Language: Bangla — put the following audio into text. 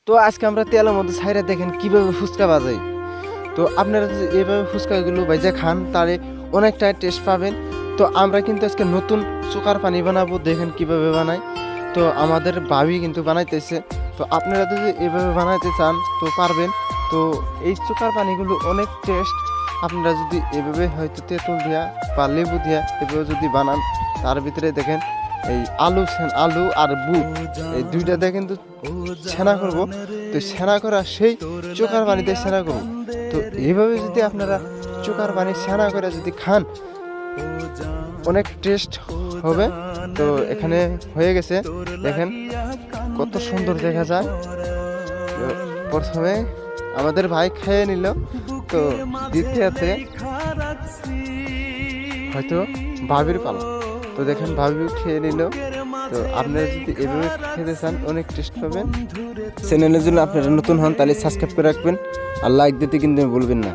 তো আজকে আমরা তেলের মধ্যে ছাইরা দেখেন কিভাবে ফুচকা বাজাই। তো আপনারা যদি এভাবে ফুচকাগুলো ভেজে খান তাহলে অনেকটাই টেস্ট পাবেন। তো আমরা কিন্তু আজকে নতুন চোকার পানি বানাবো, দেখেন কিভাবে বানাই। তো আমাদের ভাবি কিন্তু বানাইতেছে। তো আপনারা যদি এভাবে বানাইতে চান তো পারবেন। তো এই চোকার পানিগুলো অনেক টেস্ট। আপনারা যদি এভাবে হয়তো তেঁতুল দিয়া বা লেবু দিয়া এভাবে যদি বানান, তার ভিতরে দেখেন এই আলু আর বুট এই দুইটা দিয়ে কিন্তু ছেনা করব। তো ছেনা করা সেই চোকার পানিতে ছেনা করব। তো এইভাবে যদি আপনারা চোকার পানি ছেনা করে যদি খান অনেক টেস্ট হবে। তো এখানে হয়ে গেছে, দেখেন কত সুন্দর দেখা যায়। তো প্রথমে আমাদের ভাই খেয়ে নিল, তো দ্বিতীয়তে হয়তো ভাবির পালা। তো দেখেন ভাবি খেয়ে নিল। তো আপনারা যদি এভাবে খেতে চান অনেক টেস্ট পাবেন। চ্যানেলের জন্য আপনারা নতুন হন তাহলে সাবস্ক্রাইব করে রাখবেন আর লাইক দিতে কিন্তু ভুলবেন না।